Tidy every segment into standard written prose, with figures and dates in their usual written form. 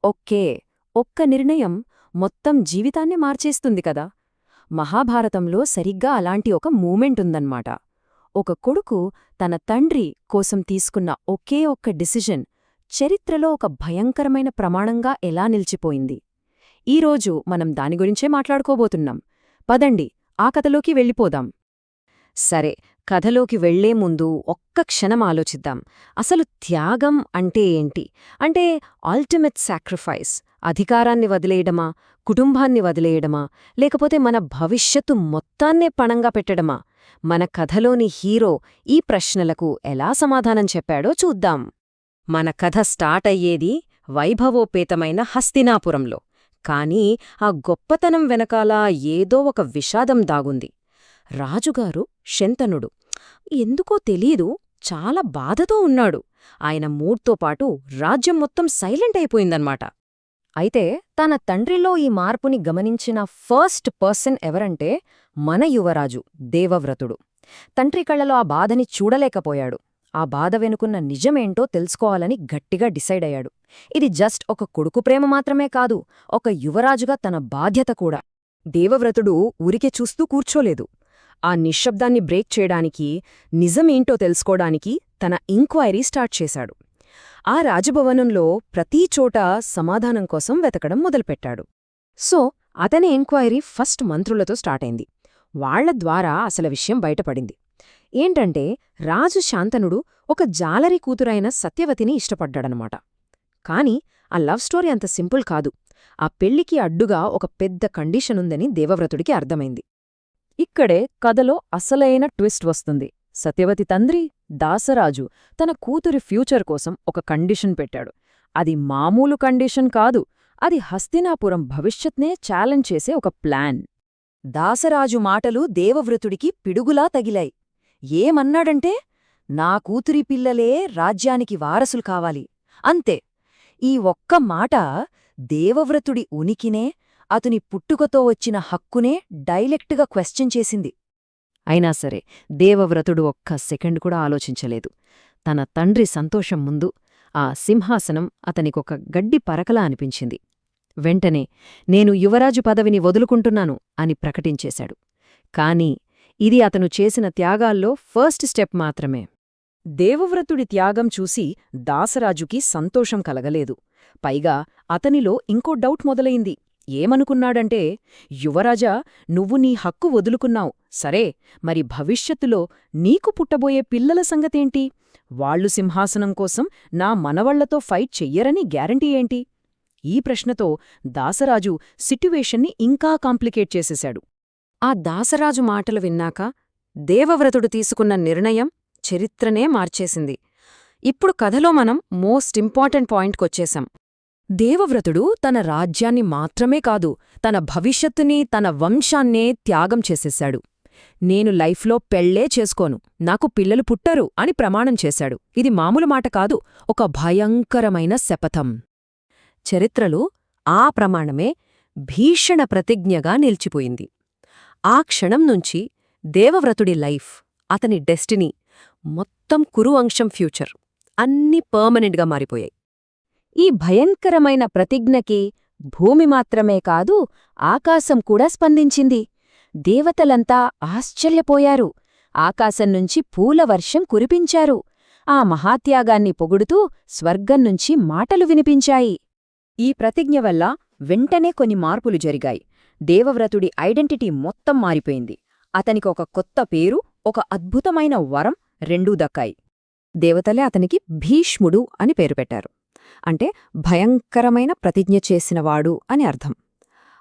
Okay. ఒక్క నిర్ణయం మొత్తం జీవితాన్నే మార్చేస్తుంది కదా. మహాభారతంలో సరిగ్గా అలాంటి ఒక మూమెంటుందన్నమాట. ఒక కొడుకు తన తండ్రి కోసం తీసుకున్న ఒకే ఒక్క డిసిజన్ చరిత్రలో ఒక భయంకరమైన ప్రమాణంగా ఎలా నిలిచిపోయింది. ఈరోజు మనం దాని గురించే మాట్లాడుకోబోతున్నాం. పదండి, ఆ కథలోకి వెళ్ళిపోదాం. సరే, కథలోకి వెళ్లే ముందు ఒక్క క్షణం ఆలోచిద్దాం. అసలు త్యాగం అంటే ఏంటి? అంటే అల్టిమేట్ సాక్రిఫైస్ అధికారాన్ని వదిలేయడమా, కుటుంబాన్ని వదిలేయడమా, లేకపోతే మన భవిష్యత్తు మొత్తాన్నే పణంగా పెట్టడమా? మన కథలోని హీరో ఈ ప్రశ్నలకు ఎలా సమాధానం చెప్పాడో చూద్దాం. మన కథ స్టార్ట్ అయ్యేది వైభవోపేతమైన హస్తినాపురంలో. కానీ ఆ గొప్పతనం వెనకాల ఏదో ఒక విషాదం దాగుంది. రాజుగారు శంతనుడు ఎందుకో తెలీదు, చాలా బాధతో ఉన్నాడు. ఆయన మూడ్తో పాటు రాజ్యం మొత్తం సైలెంట్ అయిపోయిందన్నమాట. అయితే తన తండ్రిలో ఈ మార్పుని గమనించిన ఫస్ట్ పర్సన్ ఎవరంటే మన యువరాజు దేవవ్రతుడు. తండ్రి కళ్లలో ఆ బాధని చూడలేకపోయాడు. ఆ బాధ వెనుకున్న నిజమేంటో తెలుసుకోవాలని గట్టిగా డిసైడ్ అయ్యాడు. ఇది జస్ట్ ఒక కొడుకు ప్రేమ మాత్రమే కాదు, ఒక యువరాజుగా తన బాధ్యత కూడా. దేవవ్రతుడు ఊరికే చూస్తూ కూర్చోలేదు. ఆ నిశ్శబ్దాన్ని బ్రేక్ చేయడానికి, నిజమేంటో తెలుసుకోడానికి తన ఎంక్వైరీ స్టార్ట్ చేశాడు. ఆ రాజభవనంలో ప్రతీ చోట సమాధానం కోసం వెతకడం మొదలుపెట్టాడు. సో అతని ఎంక్వైరీ ఫస్ట్ మంత్రులతో స్టార్ట్ అయింది. వాళ్ల ద్వారా అసలు విషయం బయటపడింది. ఏంటంటే రాజు శాంతనుడు ఒక జాలరి కూతురైన సత్యవతిని ఇష్టపడ్డాడనమాట. కాని ఆ లవ్ స్టోరీ అంత సింపుల్ కాదు. ఆ పెళ్లికి అడ్డుగా ఒక పెద్ద కండిషనుందని దేవవ్రతుడికి అర్థమైంది. ఇక్కడే కథలో అసలైన ట్విస్ట్ వస్తుంది. సత్యవతి తండ్రి దాసరాజు తన కూతురి ఫ్యూచర్ కోసం ఒక కండిషన్ పెట్టాడు. అది మామూలు కండిషన్ కాదు, అది హస్తినాపురం భవిష్యత్నే ఛాలెంజ్ చేసే ఒక ప్లాన్. దాసరాజు మాటలు దేవవ్రతుడికి పిడుగులా తగిలాయి. ఏమన్నాడంటే, నా కూతురి పిల్లలే రాజ్యానికి వారసులు కావాలి, అంతే. ఈ ఒక్క మాట దేవవ్రతుడి ఉనికినే, అతని పుట్టుకతో వచ్చిన హక్కునే డైరెక్ట్గా క్వశ్చన్ చేసింది. అయినా సరే దేవవ్రతుడు ఒక్క సెకండ్ కూడా ఆలోచించలేదు. తన తండ్రి సంతోషం ముందు ఆ సింహాసనం అతనికొక గడ్డి పరకలా అనిపించింది. వెంటనే నేను యువరాజు పదవిని వదులుకుంటున్నాను అని ప్రకటించేశాడు. కాని ఇది అతను చేసిన త్యాగాల్లో ఫస్ట్ స్టెప్ మాత్రమే. దేవవ్రతుడి త్యాగం చూసి దాసరాజుకి సంతోషం కలగలేదు. పైగా అతనిలో ఇంకో డౌట్ మొదలైంది. ఏమనుకున్నాడంటే, యువరాజా, నువ్వు నీ హక్కు వదులుకున్నావు సరే, మరి భవిష్యత్తులో నీకు పుట్టబోయే పిల్లల సంగతేంటి? వాళ్లు సింహాసనం కోసం నా మనవళ్లతో ఫైట్ చెయ్యరని గ్యారంటీ ఏంటి? ఈ ప్రశ్నతో దాసరాజు సిట్యువేషన్ని ఇంకా కాంప్లికేట్ చేసేశాడు. ఆ దాసరాజు మాటలు విన్నాక దేవవ్రతుడు తీసుకున్న నిర్ణయం చరిత్రనే మార్చేసింది. ఇప్పుడు కథలో మనం మోస్ట్ ఇంపార్టెంట్ పాయింట్కొచ్చేశాం. దేవవ్రతుడు తన రాజ్యాన్ని మాత్రమే కాదు, తన భవిష్యత్తుని, తన వంశాన్నే త్యాగం చేసేశాడు. నేను లైఫ్లో పెళ్లే చేసుకోను, నాకు పిల్లలు పుట్టరు అని ప్రమాణం చేశాడు. ఇది మామూలు మాట కాదు, ఒక భయంకరమైన శపథం. చరిత్రలో ఆ ప్రమాణమే భీషణ ప్రతిజ్ఞగా నిలిచిపోయింది. ఆ క్షణం నుంచి దేవవ్రతుడి లైఫ్, అతని డెస్టినీ, మొత్తం కురు వంశం ఫ్యూచర్ అన్నీ పర్మనెంట్గా మారిపోయాయి. ఈ భయంకరమైన ప్రతిజ్ఞకి భూమి మాత్రమే కాదు, ఆకాశం కూడా స్పందించింది. దేవతలంతా ఆశ్చర్యపోయారు. ఆకాశం నుంచి పూలవర్షం కురిపించారు. ఆ మహాత్యాగాన్ని పొగుడుతూ స్వర్గం నుంచి మాటలు వినిపించాయి. ఈ ప్రతిజ్ఞ వల్ల వెంటనే కొన్ని మార్పులు జరిగాయి. దేవవ్రతుడి ఐడెంటిటీ మొత్తం మారిపోయింది. అతనికి ఒక కొత్త పేరు, ఒక అద్భుతమైన వరం రెండూ దక్కాయి. దేవతలే అతనికి భీష్ముడు అని పేరు పెట్టారు. అంటే భయంకరమైన ప్రతిజ్ఞ చేసినవాడు అని అర్థం.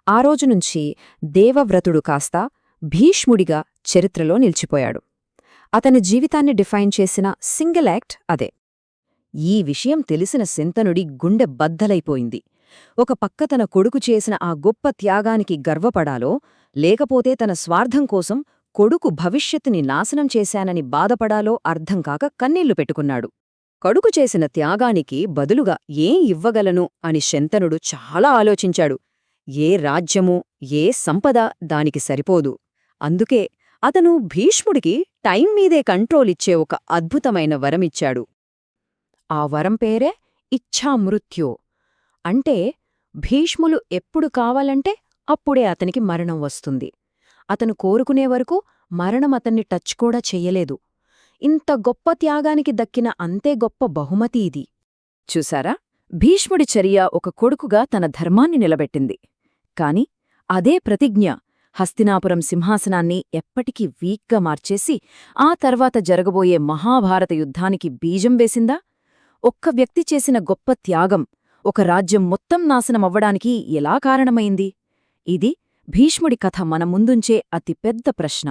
ఆ రోజునుంచి దేవవ్రతుడు కాస్త భీష్ముడిగా చరిత్రలో నిలిచిపోయాడు. అతని జీవితాన్ని డిఫైన్ చేసిన సింగిల్ యాక్ట్ అదే. ఈ విషయం తెలిసిన శంతనుడి గుండె బద్దలైపోయింది. ఒక పక్క తన కొడుకు చేసిన ఆ గొప్ప త్యాగానికి గర్వపడాలో, లేకపోతే తన స్వార్థం కోసం కొడుకు భవిష్యత్తుని నాశనం చేశానని బాధపడాలో అర్థంకాక కన్నీళ్లు పెట్టుకున్నాడు. కొడుకు చేసిన త్యాగానికి బదులుగా ఏం ఇవ్వగలను అని శంతనుడు చాలా ఆలోచించాడు. ఏ రాజ్యమూ, ఏ సంపద దానికి సరిపోదు. అందుకే అతను భీష్ముడికి టైం మీదే కంట్రోలిచ్చే ఒక అద్భుతమైన వరమిచ్చాడు. ఆ వరం పేరే ఇచ్ఛామృత్యు. అంటే భీష్ములు ఎప్పుడు కావాలంటే అప్పుడే అతనికి మరణం వస్తుంది. అతను కోరుకునే వరకు మరణం అతన్ని టచ్ కూడా చెయ్యలేదు. ఇంత గొప్ప త్యాగానికి దక్కిన అంతే గొప్ప బహుమతి ఇది. చూసారా, భీష్ముడి చర్య ఒక కొడుకుగా తన ధర్మాన్ని నిలబెట్టింది. కాని అదే ప్రతిజ్ఞ హస్తినాపురం సింహాసనాన్ని ఎప్పటికీ వీక్గా మార్చేసి ఆ తర్వాత జరగబోయే మహాభారత యుద్ధానికి బీజం వేసిందా? ఒక్క వ్యక్తి చేసిన గొప్ప త్యాగం ఒక రాజ్యం మొత్తం నాశనమవ్వడానికి ఎలా కారణమైంది? ఇది భీష్ముడి కథ మన ముందుంచే అతిపెద్ద ప్రశ్న.